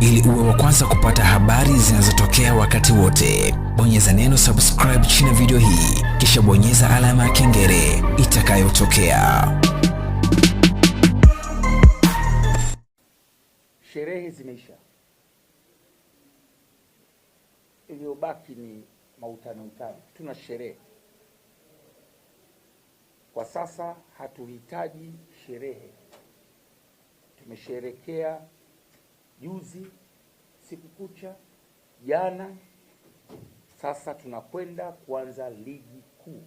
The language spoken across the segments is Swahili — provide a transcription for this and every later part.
Ili uwe wa kwanza kupata habari zinazotokea wakati wote, bonyeza neno subscribe chini ya video hii, kisha bonyeza alama ya kengele itakayotokea. Sherehe zimeisha, iliyobaki ni mautani. Tuna sherehe kwa sasa, hatuhitaji sherehe. Tumesherekea juzi, siku kucha, jana. Sasa tunakwenda kuanza ligi kuu,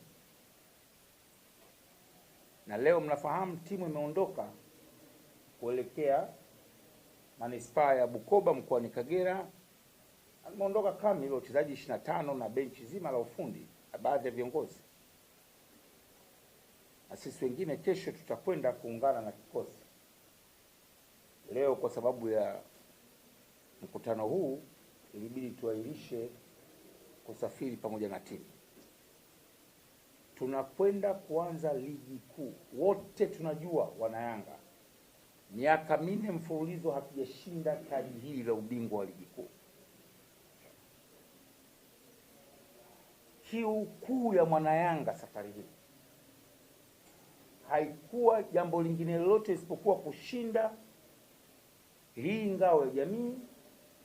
na leo mnafahamu timu imeondoka kuelekea manispaa ya Bukoba mkoani Kagera. Ameondoka kamili wachezaji 25 na benchi zima la ufundi na baadhi ya viongozi, na sisi wengine kesho tutakwenda kuungana na kikosi. Leo kwa sababu ya mkutano huu ilibidi tuahirishe kusafiri pamoja na timu. Tunakwenda kuanza ligi kuu. Wote tunajua Wanayanga, miaka 4 mfululizo hatujashinda taji hili la ubingwa wa ligi kuu. Kiu kuu ya Mwanayanga safari hii haikuwa jambo lingine lolote isipokuwa kushinda hii ngao ya jamii,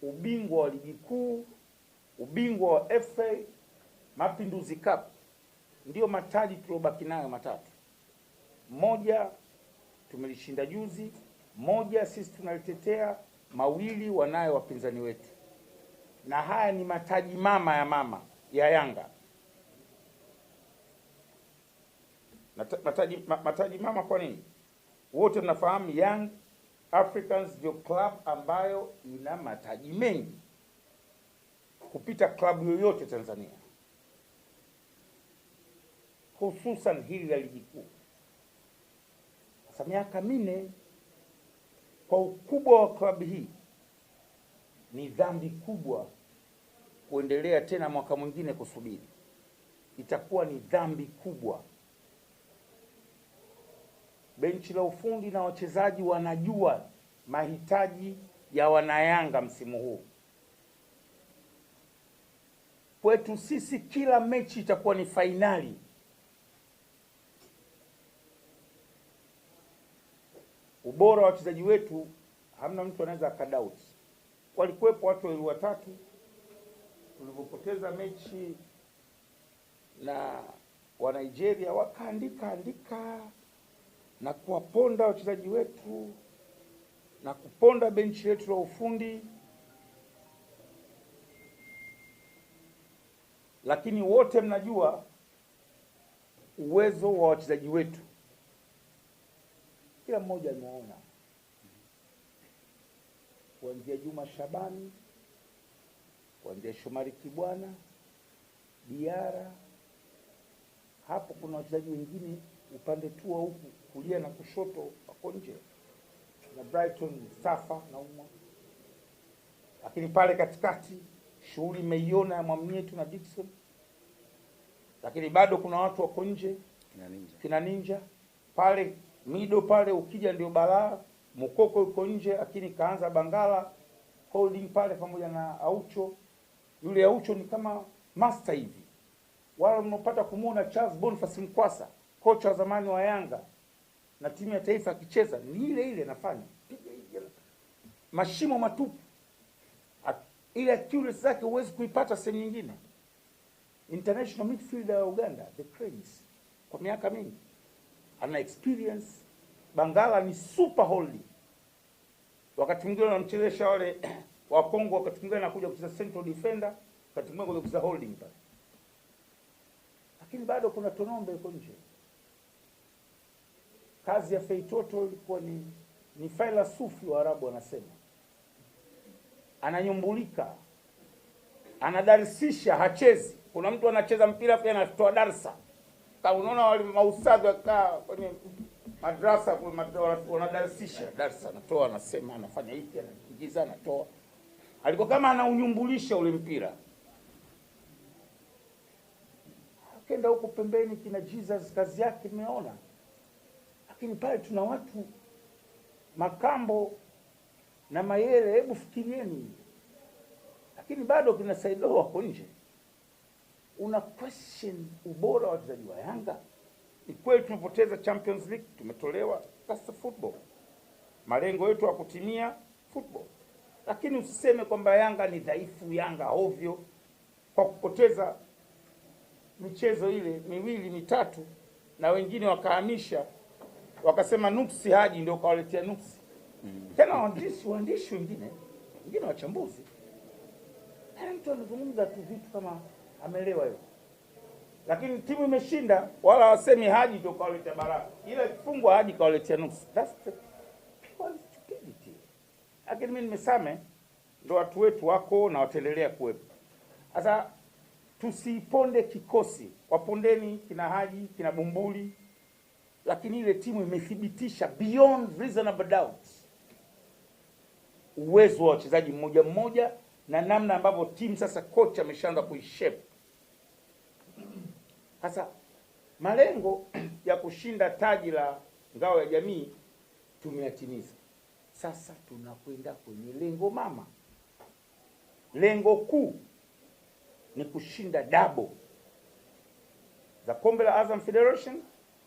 ubingwa wa ligi kuu, ubingwa wa FA, Mapinduzi Cup. Ndio mataji tuliobaki nayo matatu. Moja tumelishinda juzi, moja sisi tunalitetea, mawili wanayo wapinzani wetu. Na haya ni mataji mama ya Yanga. Mataji mama kwa nini? Wote mnafahamu Young Africans ndio club ambayo ina mataji mengi kupita klabu yoyote Tanzania, hususan hili la ligi kuu. Sasa miaka 4 kwa ukubwa wa klabu hii, ni dhambi kubwa kuendelea tena mwaka mwingine kusubiri. Itakuwa ni dhambi kubwa. Benchi la ufundi na wachezaji wanajua mahitaji ya Wanayanga msimu huu. Kwetu sisi kila mechi itakuwa ni fainali. Ubora wa wachezaji wetu hamna mtu anaweza akadoubt. Walikuwepo watu wawili watatu tulipopoteza mechi na wa Nigeria, wakaandika na kuwaponda wachezaji wetu na kuponda benchi letu la ufundi, lakini wote mnajua uwezo wa wachezaji wetu. Kila mmoja ameona, kuanzia Juma Shabani, kuanzia Shomari Kibwana, Diara. Hapo kuna wachezaji wengine upande tu wa huku kulia na kushoto wako nje, na Brighton Safa na Umma. Lakini pale katikati shughuli imeiona ya Mwamnyetu na Dickson, lakini bado kuna watu wako nje, kina Ninja pale mido pale, ukija ndio balaa. Mukoko yuko nje, lakini kaanza Bangala holding pale pamoja na Aucho. Yule Aucho ni kama master hivi. Wala mnapata kumuona Charles Boniface Mkwasa, kocha wa zamani wa Yanga na timu ya taifa akicheza, ni ile anafanya mashimo matupu. Ile accuracy zake huwezi kuipata sehemu nyingine. International midfielder wa Uganda, the Cranes, kwa miaka mingi ana experience. Bangala ni super holding. Wakati mwingine wanamchezesha wale wa Kongo, wakati mwingine anakuja kucheza central defender, wakati mwingine kucheza holding pale. Lakini bado kuna Tonombe yuko nje. Kazi ya Feitoto ilikuwa ni faila sufi wa Arabu wanasema. Ananyumbulika, anadarisisha, hachezi. Kuna mtu anacheza mpira pia anatoa darsa. Kama unaona wale maustadhi wakaa kwenye madrasa wanadarisisha, darsa anatoa, anasema, anafanya hiki, anaingiza, anatoa. Alikuwa kama anaunyumbulisha ule mpira. Kenda huko pembeni kina Jesus, kazi yake mmeona. Lakini pale tuna watu Makambo na Mayele, hebu fikirieni. Lakini bado kina Saido wako nje. Una question ubora wa wachezaji wa Yanga. Ni kweli tumepoteza Champions League, tumetolewa, that's the football. Malengo yetu ya kutimia football. Lakini usiseme kwamba Yanga ni dhaifu, Yanga ovyo kwa kupoteza michezo ile miwili mitatu, na wengine wakahamisha wakasema nuksi Haji ndio kawaletea nuksi. Tena waandishi wengine wachambuzi. Mtu anazungumza tu vitu kama amelewa hiyo. Lakini timu imeshinda, wala wasemi Haji ndio kawaletea baraka. Ile kifungwa Haji kawaletea nuksi. That's the pure stupidity. Lakini mimi nimesame ndio watu wetu wako na wataendelea kuwepo. Sasa tusiponde kikosi. Wapondeni kina Haji, kina Bumbuli. Lakini ile timu imethibitisha beyond reasonable doubt uwezo wa wachezaji mmoja mmoja na namna ambavyo timu sasa kocha ameshaanza kuishape. Sasa malengo ya kushinda taji la ngao ya jamii tumeyatimiza. Sasa tunakwenda kwenye lengo mama. Lengo kuu ni kushinda double za kombe la Azam Federation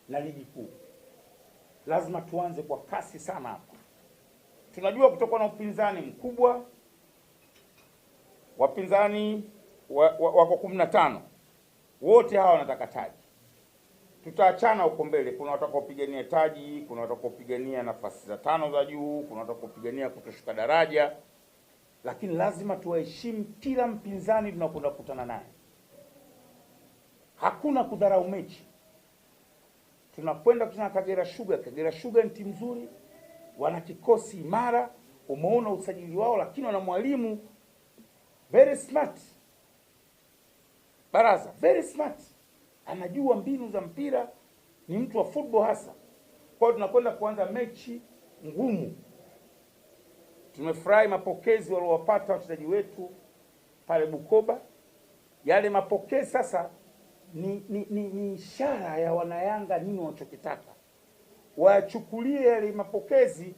na ligi kuu. Lazima tuanze kwa kasi sana hapa. Tunajua kutoka na upinzani mkubwa. Wapinzani wako 15. Wote hawa wanataka taji. Tutaachana huko mbele. Kuna watakaopigania taji, kuna watakaopigania nafasi za 5 za juu, kuna watakaopigania kutoshuka daraja. Lakini lazima tuwaheshimu kila mpinzani tunakwenda kukutana naye. Hakuna kudharau mechi. Tunakwenda kutana Kagera Sugar. Kagera Sugar ni timu nzuri, wana kikosi imara, umeona usajili wao, lakini wana mwalimu very smart. Baraza very smart, anajua mbinu za mpira, ni mtu wa football hasa. Kwa hiyo tunakwenda kuanza mechi ngumu. Tumefurahi mapokezi waliowapata wachezaji wetu pale Bukoba. Yale mapokezi sasa ni ishara ya wanayanga nini wanachokitaka. Wachukulie yale mapokezi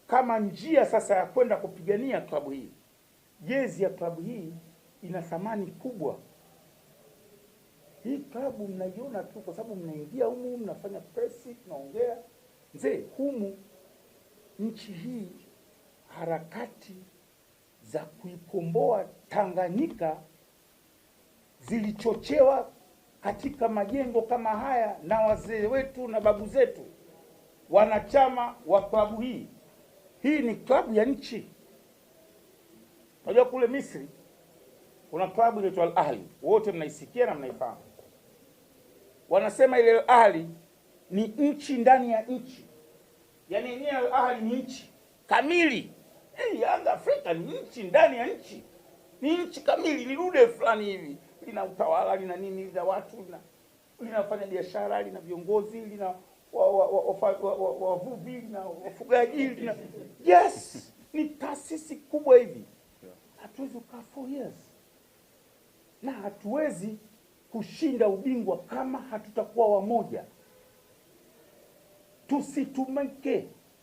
kama njia sasa ya kwenda kupigania klabu hii. Jezi ya klabu hii ina thamani kubwa. Hii klabu mnaiona tu kwa sababu mnaingia humu, mnafanya press, tunaongea. Mzee, humu nchi hii harakati za kuikomboa Tanganyika zilichochewa katika majengo kama haya na wazee wetu na babu zetu, wanachama wa klabu hii. Hii ni klabu ya nchi. Unajua kule Misri kuna klabu inaitwa Al Ahli, wote mnaisikia na mnaifahamu. Wanasema ile Al Ahli ni nchi ndani ya nchi. Yaani yenyewe Al Ahli ni nchi kamili. Yanga Afrika ni nchi ndani ya nchi. Ni nchi kamili, ni rude fulani hivi. Lina utawala, lina nini, lina watu, linafanya biashara, lina viongozi, lina wavuvi, lina wafugaji, lina yes, ni taasisi kubwa hivi. Hatuwezi kukaa 4 years. Na hatuwezi kushinda ubingwa kama hatutakuwa wamoja.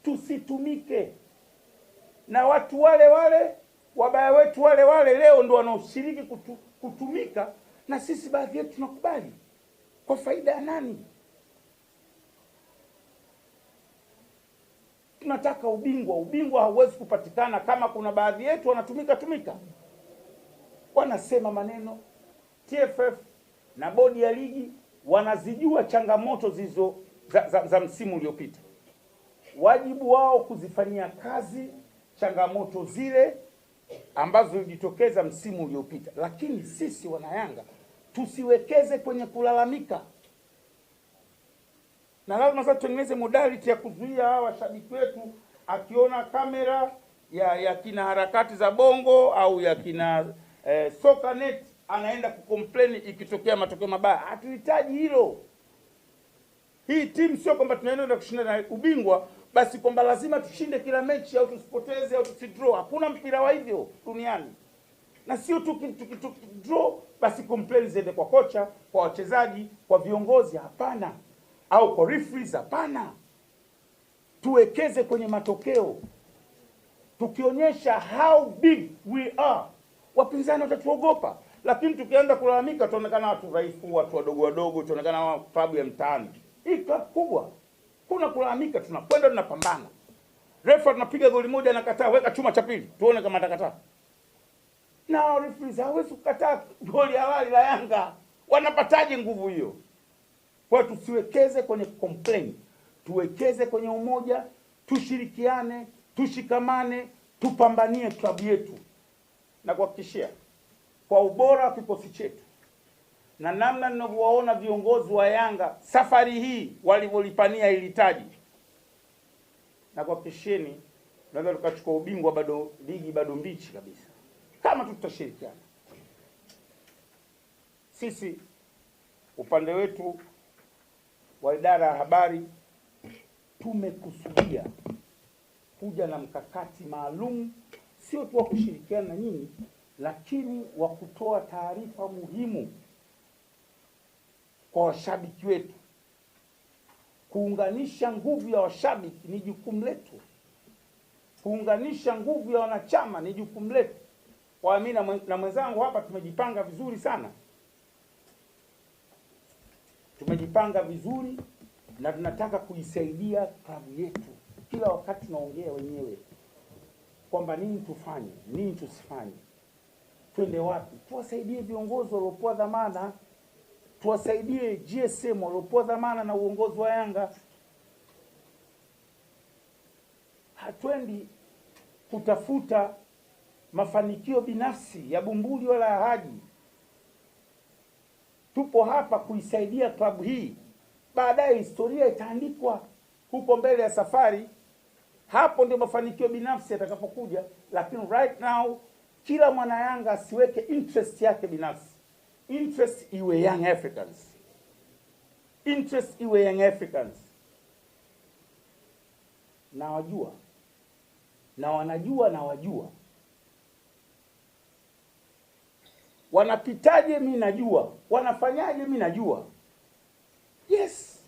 Tusitumike na watu wale wabaya wetu wale leo ndio wanaoshiriki kutumika, na sisi baadhi yetu tunakubali. Kwa faida ya nani? Tunataka ubingwa. Ubingwa hauwezi kupatikana kama kuna baadhi yetu wanatumika. Wanasema maneno. TFF na bodi ya ligi wanazijua changamoto zizo za msimu uliopita. Wajibu wao kuzifanyia kazi changamoto zile ambazo zilijitokeza msimu uliopita. Lakini sisi wanayanga tusiwekeze kwenye kulalamika. Na lazima sasa tutengeneze modality ya kuzuia hawa washabiki wetu, akiona kamera ya kina harakati za Bongo au ya kina Sokanet anaenda kucomplain ikitokea matokeo mabaya. Hatuhitaji hilo. Hii timu sio kwamba tunaenda kushinda na ubingwa basi kwamba lazima tushinde kila mechi au tusipoteze au tusidraw. Hakuna mpira wa hivyo duniani. Na sio tukidraw basi complaints ziende kwa kocha, kwa wachezaji, kwa viongozi, hapana. Au kwa referees, hapana. Tuwekeze kwenye matokeo. tukionyesha how big we are, wapinzani watatuogopa. Lakini tukianza kulalamika, tuonekana watu dhaifu, watu wadogo wadogo, tuonekana klabu ya mtaani. Hii klabu kubwa, kuna kulalamika, tunakwenda tunapambana. Refa tunapiga goli moja anakataa, weka chuma cha pili tuone kama atakataa. Na referees hawezi kukataa goli halali la Yanga. Wanapataje nguvu hiyo? Kwa tusiwekeze kwenye complain, tuwekeze kwenye umoja, tushirikiane, tushikamane, tupambanie klabu yetu. Na kuhakikishia kwa ubora wa kikosi chetu na namna ninavyowaona viongozi wa Yanga safari hii walivyolipania ili taji, na kuhakikishieni tunaweza tukachukua ubingwa, bado ligi bado mbichi kabisa kama tutashirikiana. Sisi upande wetu wa idara ya habari tumekusudia kuja na mkakati maalum, sio tu wa kushirikiana na nyinyi, lakini wa kutoa taarifa muhimu kwa washabiki wetu. Kuunganisha nguvu ya washabiki ni jukumu letu. Kuunganisha nguvu ya wanachama ni jukumu letu. Kwa mimi na mwenzangu hapa tumejipanga vizuri sana. Tumejipanga vizuri na tunataka kuisaidia klabu yetu. Kila wakati tunaongea wenyewe kwamba nini tufanye, nini tusifanye, twende wapi. Tuwasaidie viongozi waliopewa dhamana, tuwasaidie GSM waliopewa dhamana na uongozi wa Yanga. Hatwendi kutafuta mafanikio binafsi ya Bumbuli wala ya Haji. Tupo hapa kuisaidia klabu hii. Baadaye historia itaandikwa huko mbele ya safari. Hapo ndio mafanikio binafsi yatakapokuja, lakini right now kila mwana Yanga asiweke interest yake binafsi. Interest iwe Young Africans. Interest iwe Young Africans. Na wajua, na wanajua, na wajua wanapitaje, mimi najua, wanafanyaje, mimi najua. Yes,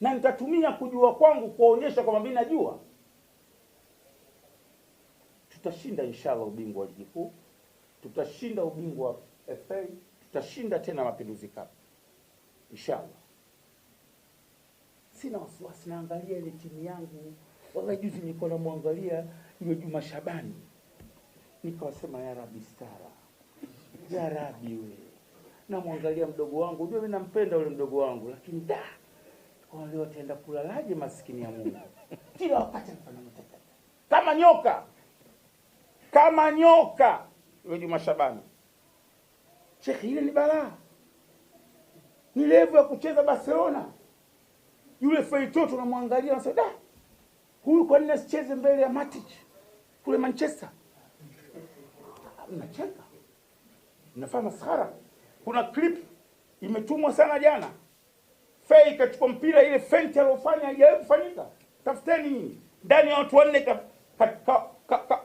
na nitatumia kujua kwangu kuonyesha kwamba mimi najua. Tutashinda inshallah ubingwa wa ligi kuu, tutashinda ubingwa wa FA, tutashinda tena Mapinduzi Cup inshallah. Sina wasiwasi, naangalia ile timu yangu. Wala juzi nilikuwa namwangalia yule Juma Shabani, nikawasema ya Rabbi stara, ya Rabbi wewe. Namwangalia mdogo wangu, unajua mimi nampenda yule mdogo wangu, lakini kwa leo ataenda kulalaje maskini ya Mungu. Kila wakati anafanya mtaka kama nyoka, kama nyoka yule Juma Shabani. Sheikh, ile ni balaa, ni level ya kucheza Barcelona. Yule Feitoto namwangalia na sasa, huyu kwa nini asicheze mbele ya Matic kule Manchester? Unacheka, unafanya maskhara. Kuna clip imetumwa sana jana, Fei kachukua mpira, ile fenti alofanya haijawahi kufanyika. Tafuteni nyinyi, ndani ya watu wanne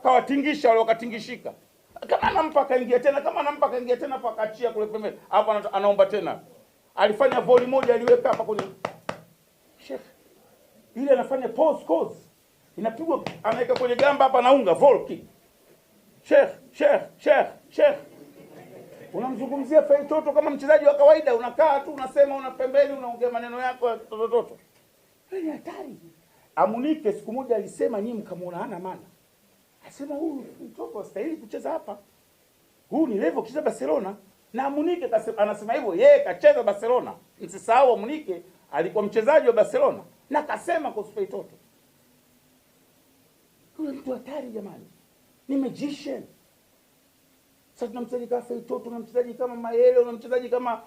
kawatingisha wale wakatingishika. Kama anampa kaingia tena, kama anampa kaingia tena, pa kaachia kule pembeni, hapo anaomba tena. Alifanya volley moja, aliweka hapa kwenye Sheikh, ile anafanya pause course, inapigwa anaweka kwenye gamba hapa, naunga volley kick. Sheikh unamzungumzia Feitoto kama mchezaji wa kawaida, unakaa tu unasema, una pembeni, unaongea maneno yako ya tototo. Ni hatari. Amunike siku moja alisema, nyinyi mkamuona hana maana, asema huyu Feitoto hastahili kucheza hapa, huyu ni level kucheza Barcelona. Na Amunike anasema hivyo, yeye kacheza Barcelona. Msisahau Amunike alikuwa mchezaji wa Barcelona na kasema kwa Feitoto. Huyu mtu hatari jamani, ni magician. Sasa tuna mchezaji kama Feitoto, tuna mchezaji kama Mayele, tuna mchezaji kama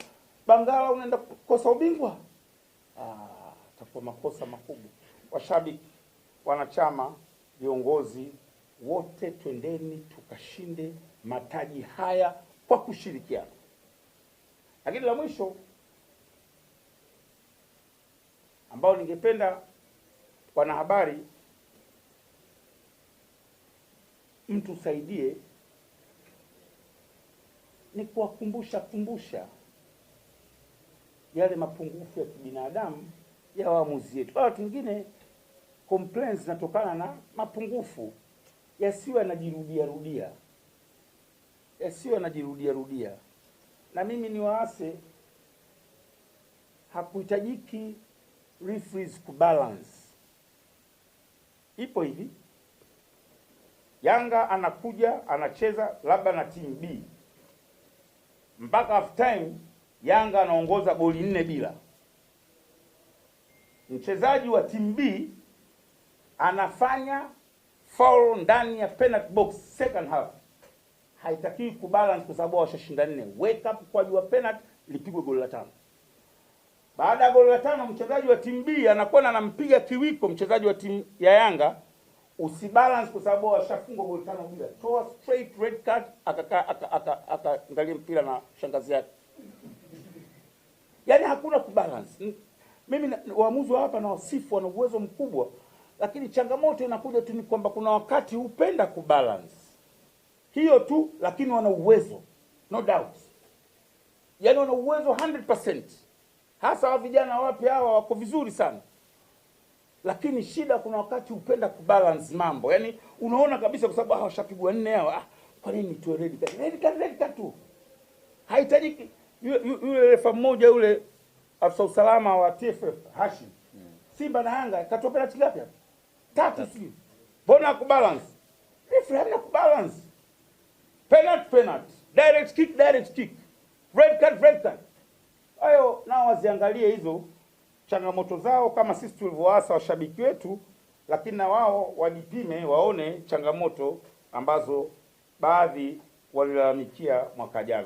Bangala, unaenda kukosa ubingwa? Takuwa makosa makubwa. Washabiki, wanachama, viongozi wote, twendeni tukashinde mataji haya kwa kushirikiana. Lakini la mwisho ambao ningependa wanahabari mtu saidie ni kuwakumbusha yale mapungufu ya kibinadamu ya waamuzi wetu. Watu wengine complaints zinatokana na mapungufu yasiwe yanajirudia rudia. Na mimi ni waase, hakuhitajiki referees kubalance. Ipo hivi, Yanga anakuja anacheza labda na team B, mpaka half time Yanga anaongoza goli 4-0. Mchezaji wa team B anafanya foul ndani ya penalty box second half, haitakiwi kubalance kwa sababu washashinda 4. Wake up kwa jua penalty lipigwe goli la 5. Baada ya goli la 5 mchezaji wa team B anakuwa anampiga kiwiko mchezaji wa timu ya Yanga, usibalance kwa sababu washafungwa goli 5 bila. Toa straight red card, akaangalia mpira na shangazi yake. Yaani hakuna kubalance. Mimi waamuzi wa hapa na wasifu wana uwezo mkubwa, lakini changamoto inakuja tu ni kwamba kuna wakati hupenda kubalance. Hiyo tu, lakini wana uwezo, no doubt. Yaani wana uwezo 100%. Hasa wa vijana wapya hawa wako vizuri sana. Lakini shida kuna wakati hupenda kubalance mambo. Yaani unaona kabisa kwa sababu hawashapigwa 4 hawa. Kwa nini tu red card? Red card tu. Haitajiki yule refa mmoja yule afisa usalama wa TFF Hashim. Simba na Yanga katoa penalty ngapi hapa? 3 sio. Mbona kubalance? Refa hana kubalance. Penalty. Direct kick. Red card. Hayo nao waziangalie hizo changamoto zao kama sisi tulivyoasa washabiki wetu, lakini na wao wajipime waone changamoto ambazo baadhi walilalamikia mwaka jana.